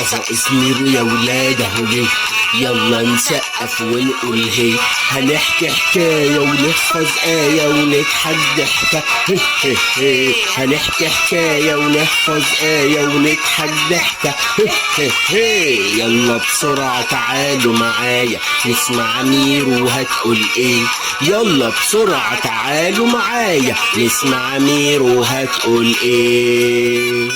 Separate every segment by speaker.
Speaker 1: قصائص ميرو يا ولاد اهو جه. يلا نسقف ونقول هي، هنحكي حكاية ونحفظ آية ونضحك ضحكة. هنحكي حكاية ونحفظ آية ونضحك ضحكة. يلا بسرعة تعالوا معايا نسمع ميرو هتقول ايه. يلا بسرعة تعالوا معايا نسمع ميرو هتقول ايه.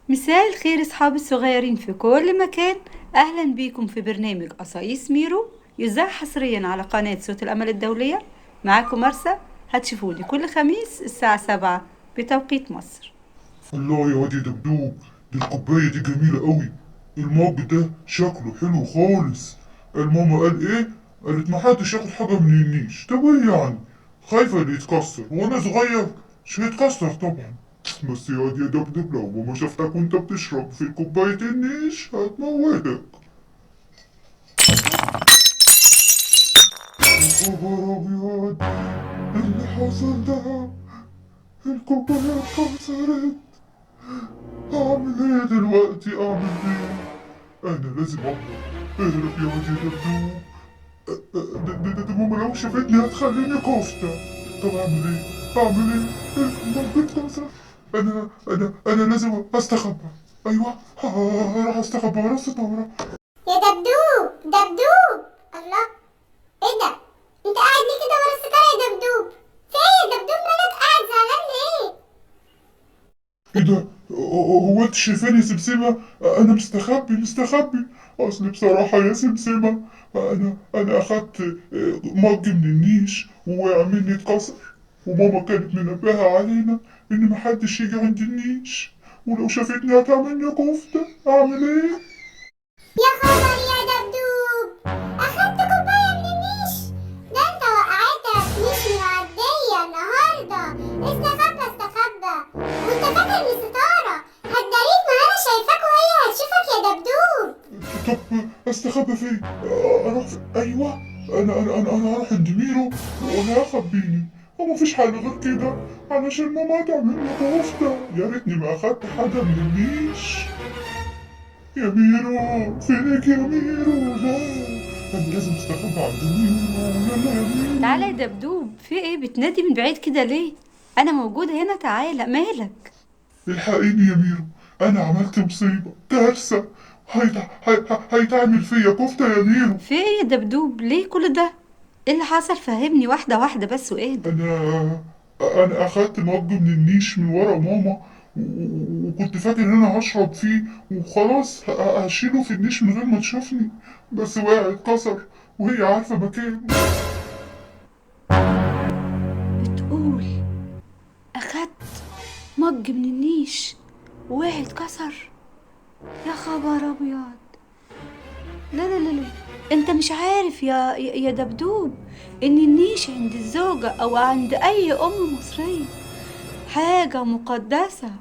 Speaker 2: مساء الخير اصحابي الصغيرين في كل مكان. اهلا بيكم في برنامج قصايص ميرو، يذاع حصريا على قناة صوت الامل الدولية. معاكم مرسى، هتشوفوني كل خميس الساعة 7 بتوقيت مصر.
Speaker 3: الله يا واد يا دبدوب، دي الكوباية دي جميلة قوي. المج ده شكله حلو خالص. الماما قال ايه؟ قالت محدش ياخد حاجة من النيش. طب ايه يعني؟ خايفة اللي يتكسر وانا صغير؟ مش هيتكسر طبعا. بس يا واد يا دبدوب لو ماما شافتك وانت بتشرب في كوباية النيش هتموتك. يا خبر ابيض، اللي حصل ده الكوباية اتكسرت. اعمل ايه دلوقتي؟ اعمل ايه؟ انا لازم اهرب. اهرب يا واد يا دبدوب. ده ماما لو شافتني هتخليني كفتة. طب اعمل ايه؟ اعمل ايه؟ الموج اتكسر. انا لازم استخبى. ايوه، هروح استخبى ورا الستارة.
Speaker 4: يا دبدوب دبدوب، الله، ايه ده؟ انت قاعد ليه كده ورا الستارة يا دبدوب؟ في ايه يا دبدوب؟ مالك قاعد زعلان ليه؟
Speaker 3: ايه ده؟ هو انت شايفاني يا سمسمة؟ انا مستخبي. اصل بصراحة يا سمسمة، انا اخدت مج من النيش ووقع مني اتكسر، وماما كانت منبهة علينا ان محدش يجي عند النيش، ولو شافتني هتعملني كفتة. اعمل ايه؟
Speaker 4: يا خبر يا دبدوب، اخدت كوباية من النيش؟ ده انت وقعتك مش معدية النهاردة. استخبى وانت فاكر ان الستارة هتداريك؟ ما انا شايفاك وهي هتشوفك يا دبدوب.
Speaker 3: طب استخبى فين؟ اروح فين؟ ايوه، انا هروح عند ميرو وانا اخبيني. هو مفيش حل غير كده علشان ماما تعملني كفتة. يا ريتني ما اخدت حاجة من النيش. يا ميرو فينك يا ميرو؟ لا، انا لازم استخبى عند ميرو. يلا يا ميرو.
Speaker 2: تعالى يا دبدوب، في ايه بتنادي من بعيد كده ليه؟ انا موجودة هنا، تعالى، مالك؟
Speaker 3: الحقيني يا ميرو، انا عملت مصيبة كارثة. هيتعمل فيا كفتة يا ميرو.
Speaker 2: في ايه يا دبدوب؟ ليه كل ده؟ ايه اللي حصل؟ فهمني واحدة واحدة بس واهدى.
Speaker 3: انا اخدت مج من النيش من ورا ماما، وكنت فاكر ان انا هشرب فيه وخلاص هشيله في النيش من غير ما تشوفني، بس وقع اتكسر وهي عارفة مكانه.
Speaker 2: بتقول اخدت مج من النيش ووقع اتكسر؟ يا خبر ابيض! لا، انت مش عارف يا دبدوب ان النيش عند الزوجة او عند اي ام مصرية حاجة مقدسة،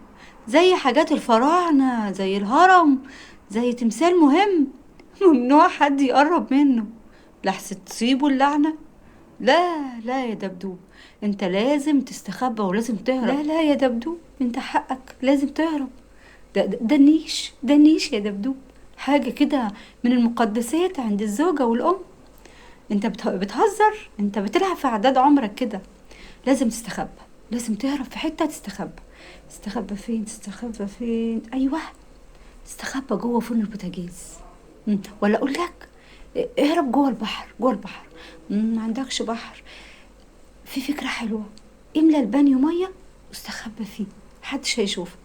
Speaker 2: زي حاجات الفراعنة، زي الهرم، زي تمثال مهم. ممنوع حد يقرب منه لحسن تصيبه اللعنة. لا يا دبدوب، انت لازم تستخبى ولازم تهرب. لا يا دبدوب، انت حقك لازم تهرب. ده النيش يا دبدوب، حاجة كده من المقدسات عند الزوجة والأم. انت بتهزر، انت بتلعب في عداد عمرك كده. لازم تستخبى، لازم تهرب في حتة تستخبى. تستخبى فين؟ ايوه، تستخبى جوه فرن البوتاجاز. ولا اقول لك اهرب جوه البحر، ما عندكش بحر؟ في فكرة حلوة، املى البانيو مية واستخبى فيه، محدش هيشوفك.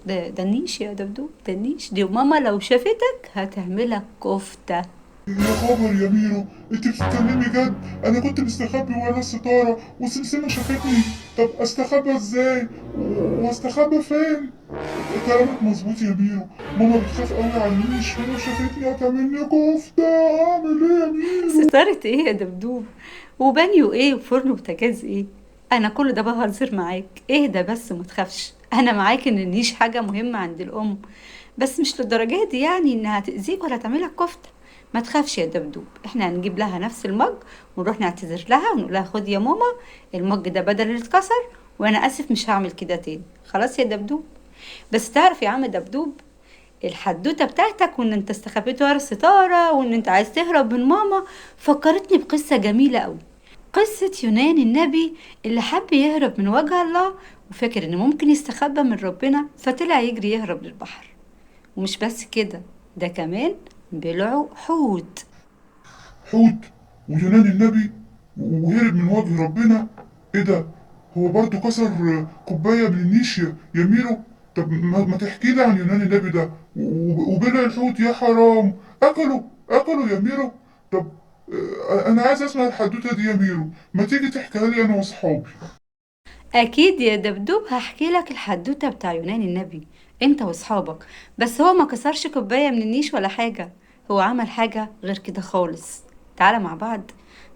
Speaker 2: ده النيش يا دبدوب، ده النيش، دي ماما لو شافتك هتعملك كفتة.
Speaker 3: يا خبر يا ميرو، انت بتتكلمي جد؟ انا كنت مستخبي ورا الستارة وسمسمة شافتني. طب استخبى ازاي؟ واستخبى فين؟ كلامك مظبوط يا ميرو، ماما بتخاف قوي على النيش ولو شافتني هتعملني كفتة. اعمل ايه يا ميرو؟
Speaker 2: ستارة ايه يا دبدوب؟ وبانيو ايه وفرن بوتاجاز ايه؟ انا كل ده بهزر معاك، اهدى بس وما تخافش. انا معاك ان النيش حاجة مهمة عند الام، بس مش للدرجة دي يعني انها تأذيك ولا تعملك كفتة. ما تخافش يا دبدوب، احنا هنجيب لها نفس المج ونروح نعتذر لها ونقول لها خد يا ماما المج ده بدل اللي اتكسر، وانا اسف مش هعمل كده تاني. خلاص يا دبدوب، بس تعرف يا عم دبدوب، الحدوتة بتاعتك وان انت استخبيت ورا الستارة وان انت عايز تهرب من ماما فكرتني بقصة جميلة قوي. قصة يونان النبي اللي حب يهرب من وجه الله وفاكر ان ممكن يستخبى من ربنا فطلع يجري يهرب للبحر. ومش بس كده، ده كمان بلعه حوت.
Speaker 3: حوت ويونان النبي وهرب من وجه ربنا؟ ايه ده؟ هو برضه كسر كوباية من النيش يا ميرو؟ طب ما تحكي لي عن يونان النبي ده وبلع الحوت، يا حرام اكلوا يا ميرو. طب انا عايز اسمع الحدوتة دي يا ميرو، ما تيجي تحكيها لي انا واصحابي.
Speaker 2: اكيد يا دبدوب هحكي لك الحدوتة بتاع يونان النبي انت واصحابك. بس هو ما كسرش كوباية من النيش ولا حاجة، هو عمل حاجة غير كده خالص. تعالى مع بعض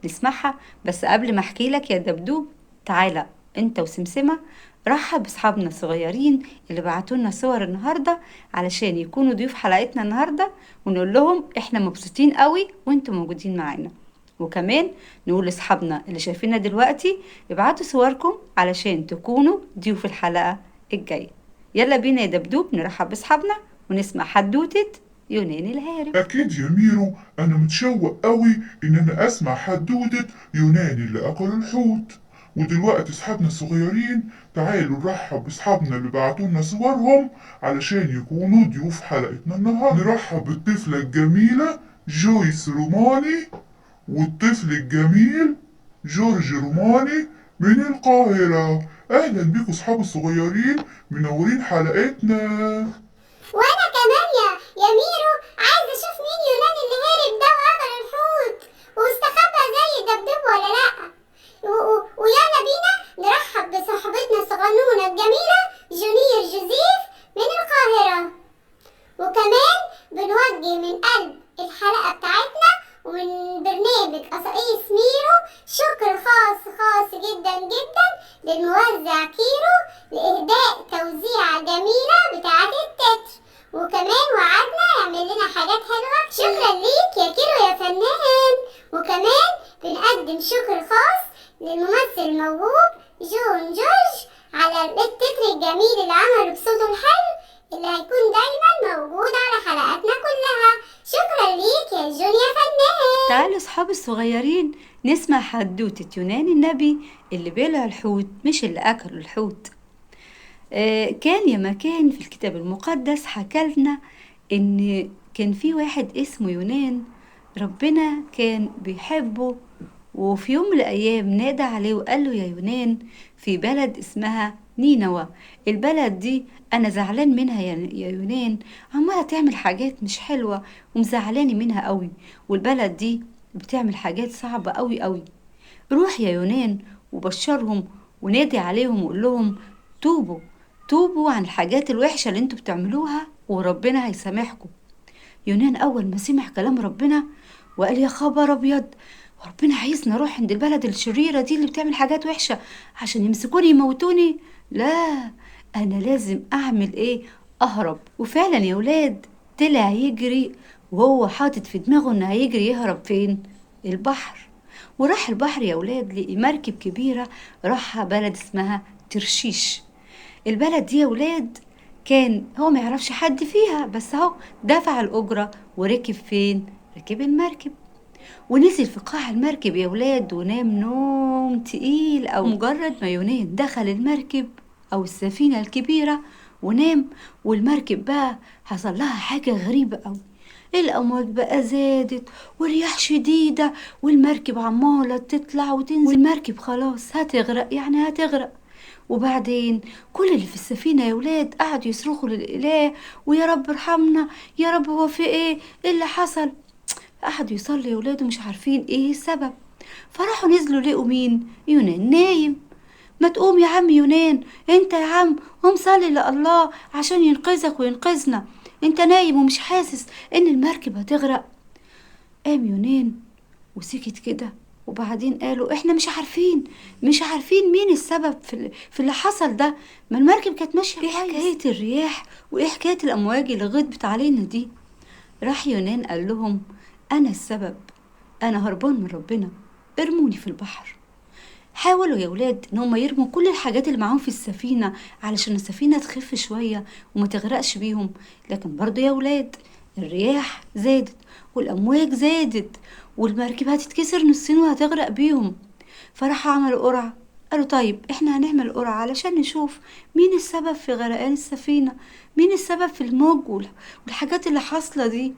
Speaker 2: نسمعها. بس قبل ما احكي لك يا دبدوب، تعالى انت وسمسمة رحب باصحابنا الصغيرين اللي بعتولنا صور النهاردة علشان يكونوا ضيوف حلقتنا النهاردة، ونقول لهم احنا مبسوطين قوي وانتوا موجودين معانا. وكمان نقول لاصحابنا اللي شايفيننا دلوقتي ابعتوا صوركم علشان تكونوا ضيوف الحلقة الجاية. يلا بينا يا دبدوب نرحب باصحابنا ونسمع حدوتة يونان الهارب.
Speaker 3: اكيد يا ميرو، انا متشوق قوي ان انا اسمع حدوتة يونان اللي اكل الحوت. ودلوقتي اصحابنا الصغيرين تعالوا نرحب باصحابنا اللي بعتولنا صورهم علشان يكونوا ضيوف حلقتنا النهارده. نرحب بالطفلة الجميلة جويس روماني والطفل الجميل جورج روماني من القاهرة. اهلا بيكم اصحاب الصغيرين، منورين حلقتنا.
Speaker 4: وانا كمان يا ميرو عايزه اشوف مين يونان اللي هرب ده واكل الحوت واستخبى زي الدبدوب ولا لا. ويلا بينا نرحب بصاحبتنا الصغنونه الجميله جونيور جوزيف من القاهره. وكمان بنوجه من قلب الحلقه بتاعتنا ومن برنامج قصائص ميرو شكر خاص جدا جدا للموزع كيرو لإهداء توزيعة جميلة بتاعة التتر، وكمان وعدنا يعمل لنا حاجات حلوة. شكرا ليك يا كيرو يا فنان. وكمان بنقدم شكر خاص للممثل الموهوب جون جورج على التتر الجميل اللي عمله بصوته الحلو اللي هيكون دايما موجود على حلقاتنا كلها. شكرا ليك يا جون يا فنان.
Speaker 2: تعالوا اصحاب الصغيرين نسمع حدوتة يونان النبي اللي بلع الحوت مش اللي اكلوا الحوت. كان يا مكان في الكتاب المقدس حكالنا ان كان في واحد اسمه يونان ربنا كان بيحبه، وفي يوم من الايام نادى عليه وقال له يا يونان في بلد اسمها نينوى، البلد دي انا زعلان منها يا يونان، عمالة تعمل حاجات مش حلوة ومزعلاني منها قوي، والبلد دي بتعمل حاجات صعبة قوي قوي. روح يا يونان وبشرهم ونادي عليهم وقول لهم توبوا عن الحاجات الوحشة اللي انتوا بتعملوها وربنا هيسامحكم. يونان اول ما سمع كلام ربنا وقال يا خبر ابيض، ربنا عايزني اروح عند البلد الشريرة دي اللي بتعمل حاجات وحشة عشان يمسكوني يموتوني؟ لا، انا لازم اعمل ايه؟ اهرب. وفعلا يا ولاد طلع يجري وهو حاطط في دماغه انه هيجري يهرب فين؟ البحر. وراح البحر يا ولاد لقي مركب كبيرة راحها بلد اسمها ترشيش. البلد دي يا ولاد كان هو ما يعرفش حد فيها، بس هو دفع الأجرة وركب فين؟ ركب المركب ونزل في قاع المركب يا ولاد ونام نوم تقيل. أو مجرد ما يونان دخل المركب أو السفينة الكبيرة ونام، والمركب بقى حصل لها حاجة غريبة أوي. الأمواج بقى زادت والرياح شديدة والمركب عمالة تطلع وتنزل، والمركب خلاص هتغرق. وبعدين كل اللي في السفينة يا ولاد قعدوا يصرخوا للإله ويا رب ارحمنا يا رب، هو في ايه اللي حصل؟ قعدوا يصلي يا ولاد ومش عارفين ايه السبب. فراحوا نزلوا لقوا مين؟ يونان نايم. ما تقوم يا عم يونان، انت يا عم قوم صلي لله عشان ينقذك وينقذنا، انت نايم ومش حاسس ان المركب هتغرق. قام يونان وسكت كده، وبعدين قالوا احنا مش عارفين مين السبب في اللي حصل ده، ما المركب كانت ماشيه كويس. ايه حكايه الرياح وايه حكايه الامواج اللي غضبت علينا دي؟ راح يونان قال لهم انا السبب، انا هربان من ربنا، ارموني في البحر. حاولوا يا ولاد ان هم يرموا كل الحاجات اللي معاهم في السفينة علشان السفينة تخف شوية وما تغرقش بيهم، لكن برضو يا ولاد الرياح زادت والامواج زادت والمركبة هتتكسر نصين وهتغرق بيهم. فراحوا عملوا قرعة، قالوا طيب احنا هنعمل قرعة علشان نشوف مين السبب في غرقان السفينة، مين السبب في الموج والحاجات اللي حاصلة دي.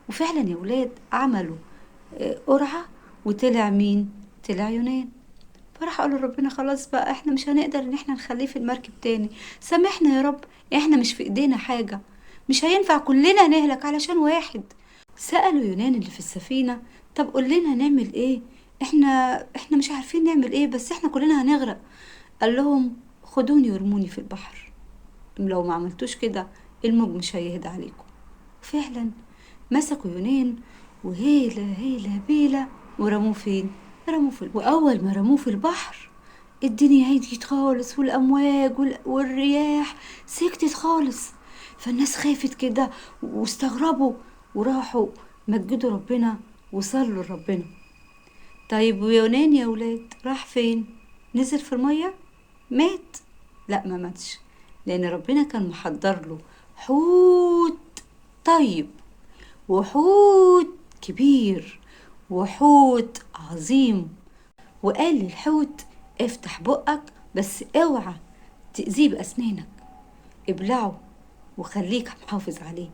Speaker 2: وفعلا يا ولاد عملوا قرعة، وطلع مين؟ طلع يونان. فراح قالوا ربنا خلاص بقى احنا مش هنقدر ان احنا نخليه في المركب تاني، سامحنا يا رب، احنا مش في ايدينا حاجة، مش هينفع كلنا نهلك علشان واحد. سألوا يونان اللي في السفينة طب قول لنا نعمل ايه، احنا مش عارفين نعمل ايه، بس احنا كلنا هنغرق. قال لهم خدوني وارموني في البحر، لو ما عملتوش كده الموج مش هيهدى عليكم. فعلا مسكوا يونان وهيلا هيلا بيلا ورموه فين؟ رموه في البحر. واول ما رموه في البحر الدنيا هديت خالص، والامواج والرياح سكتت خالص. فالناس خافت كده واستغربوا وراحوا مجدوا ربنا وصلوا لربنا. طيب ويونان يا ولاد راح فين؟ نزل في المية؟ مات؟ لا ما ماتش، لان ربنا كان محضر له حوت طيب وحوت كبير وحوت عظيم. وقال للحوت افتح بقك بس اوعى تأذيه بأسنانك، ابلعه وخليك محافظ عليه.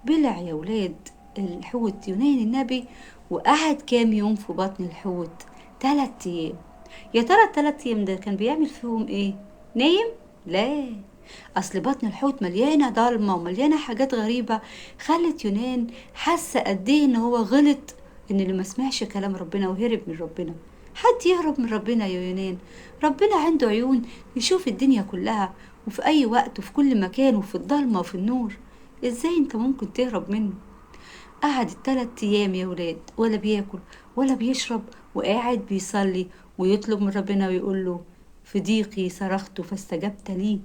Speaker 2: بلع يا ولاد الحوت يونان النبي، وقعد كام يوم في بطن الحوت؟ 3 أيام. يا ترى ال3 أيام ده كان بيعمل فيهم ايه؟ نايم؟ لا، اصل بطن الحوت مليانه ضلمه ومليانه حاجات غريبه خلت يونان حس قد ايه ان هو غلط، ان اللي ما سمعش كلام ربنا وهرب من ربنا. حد يهرب من ربنا يا يونان؟ ربنا عنده عيون يشوف الدنيا كلها وفي اي وقت وفي كل مكان وفي الضلمه وفي النور، ازاي انت ممكن تهرب منه؟ قعد ال3 أيام يا ولاد ولا بياكل ولا بيشرب، وقاعد بيصلي ويطلب من ربنا ويقول له في ضيقي صرخت فاستجبت لي.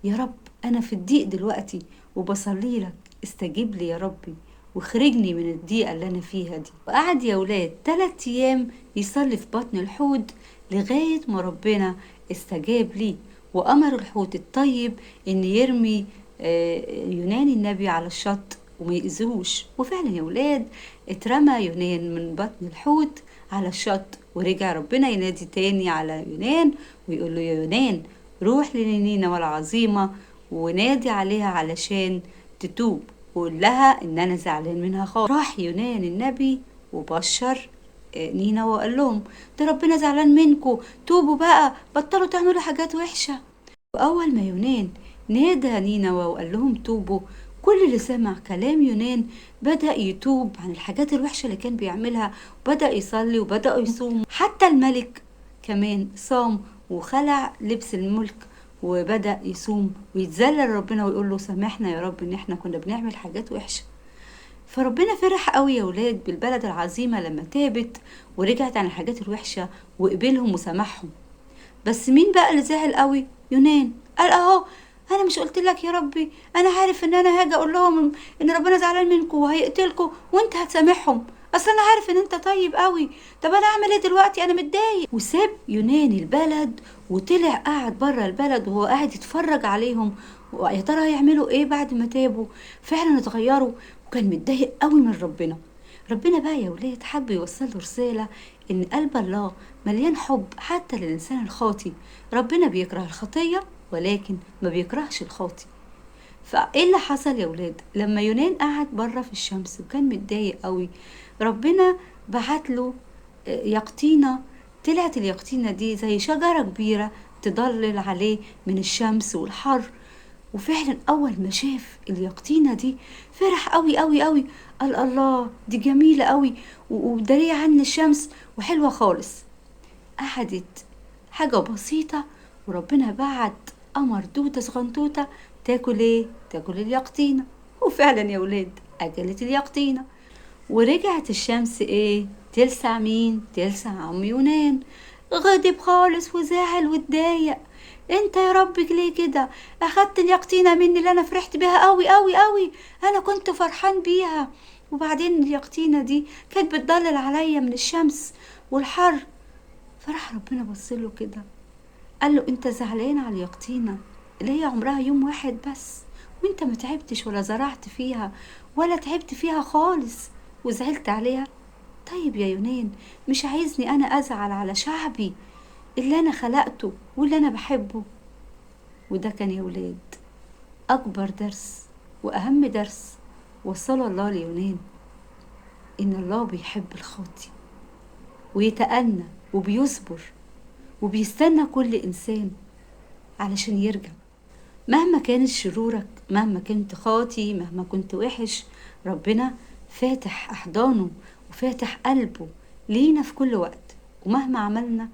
Speaker 2: يا رب أنا في الضيق دلوقتي وبصلي لك، استجيب لي يا ربي واخرجني من الضيقة اللي أنا فيها دي. وقعد يا ولاد 3 أيام يصلي في بطن الحوت لغاية ما ربنا استجاب لي وأمر الحوت الطيب إن يرمي يونان النبي على الشط وما يأذوش. وفعلا يا ولاد اترمى يونان من بطن الحوت على الشط، ورجع ربنا ينادي تاني على يونان ويقول له يا يونان روح لنينوى العظيمة ونادي عليها علشان تتوب وقول لها ان انا زعلان منها خالص. راح يونان النبي وبشر نينوى وقال لهم ده ربنا زعلان منكم، توبوا بقى، بطلوا تعملوا حاجات وحشة. واول ما يونان نادى نينوى وقال لهم توبوا، كل اللي سمع كلام يونان بدأ يتوب عن الحاجات الوحشة اللي كان بيعملها، وبدأ يصلي وبدأ يصوم. حتى الملك كمان صام وخلع لبس الملك وبدأ يصوم ويتذلل ربنا ويقول له سامحنا يا رب ان احنا كنا بنعمل حاجات وحشة. فربنا فرح قوي يا ولاد بالبلد العظيمة لما تابت ورجعت عن الحاجات الوحشة وقبلهم وسامحهم. بس مين بقى اللي زعل قوي؟ يونان. قال اهو انا مش قلت لك يا ربي، انا عارف ان انا هاجي اقول لهم ان ربنا زعلان منكم وهيقتلكم وانت هتسامحهم، اصل انا عارف ان انت طيب قوي، طب انا اعمل ايه دلوقتي، انا متضايق. وساب يونان البلد وطلع قاعد بره البلد وهو قاعد يتفرج عليهم، ويا ترى هيعملوا ايه بعد ما تابوا. فعلا اتغيروا وكان متضايق قوي من ربنا. ربنا بقى يا ولاد حب يوصل له رسالة ان قلب الله مليان حب حتى للإنسان الخاطي. ربنا بيكره الخطية ولكن ما بيكرهش الخاطي. فايه اللي حصل يا ولاد؟ لما يونان قعد بره في الشمس وكان متضايق قوي، ربنا بعت له يقطينة. طلعت اليقطينة دي زي شجرة كبيرة تضلل عليه من الشمس والحر. وفعلا اول ما شاف اليقطينة دي فرح قوي قوي قوي، قال الله دي جميلة قوي ودارية عن الشمس وحلوة خالص. قعدت حاجة بسيطة وربنا بعت قمر دوتة صغنطوطة تاكل ايه؟ تاكل اليقطينة. وفعلا يا ولاد اكلت اليقطينة ورجعت الشمس ايه؟ تلسع مين؟ تلسع عم يونان. غضب خالص وزعل واتضايق، انت يا ربك ليه كده؟ اخدت اليقطينة مني اللي انا فرحت بيها قوي قوي قوي، انا كنت فرحان بيها، وبعدين اليقطينة دي كانت بتضلل عليا من الشمس والحر. فراح ربنا بصله كده قال له انت زعلان على اليقطينة اللي هي عمرها يوم واحد بس، وانت ما تعبتش ولا زرعت فيها ولا تعبت فيها خالص وزعلت عليها. طيب يا يونان، مش عايزني انا ازعل على شعبي اللي انا خلقته واللي انا بحبه؟ وده كان يا ولاد اكبر درس واهم درس وصله الله ليونان، ان الله بيحب الخاطي ويتأنى وبيصبر وبيستنى كل انسان علشان يرجع. مهما كانت شرورك، مهما كنت خاطي، مهما كنت وحش، ربنا فاتح أحضانه وفاتح قلبه لينا في كل وقت. ومهما عملنا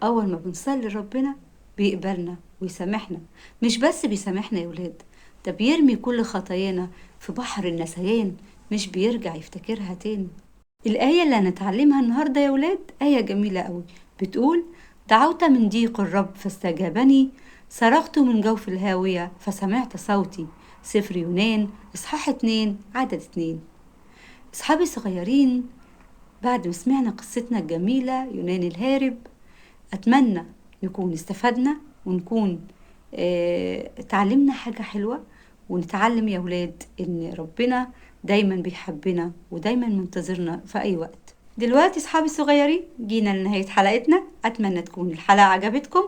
Speaker 2: أول ما بنصلي ربنا بيقبلنا ويسامحنا. مش بس بيسامحنا يا ولاد، ده بيرمي كل خطايانا في بحر النسيان، مش بيرجع يفتكرها تاني. الآية اللي هنتعلمها النهاردة يا ولاد آية جميلة قوي، بتقول: دعوت من ضيق الرب فاستجابني، صرخت من جوف الهاوية فسمعت صوتي. سفر يونان إصحاح 2 عدد 2. أصحابي الصغيرين، بعد ما سمعنا قصتنا الجميلة يونان الهارب، أتمنى نكون استفدنا ونكون تعلمنا حاجة حلوة، ونتعلم يا ولاد إن ربنا دايما بيحبنا ودايما منتظرنا في أي وقت. دلوقتي أصحابي الصغيرين جينا لنهاية حلقتنا، أتمنى تكون الحلقة عجبتكم،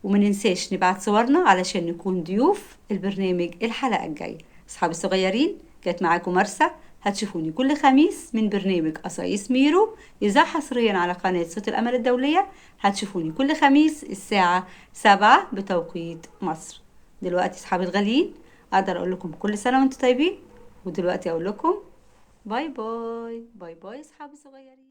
Speaker 2: وما ننساش نبعت صورنا علشان نكون ضيوف البرنامج الحلقة الجاية. أصحابي الصغيرين، كانت معاكم مرسى، هتشوفوني كل خميس من برنامج قصايص ميرو يذاع حصريا على قناة صوت الأمل الدولية. هتشوفوني كل خميس الساعة 7 بتوقيت مصر. دلوقتي أصحابي الغاليين، أقدر أقول لكم كل سنة وأنتم طيبين، ودلوقتي أقول لكم باي باي باي باي أصحابي الصغيرين.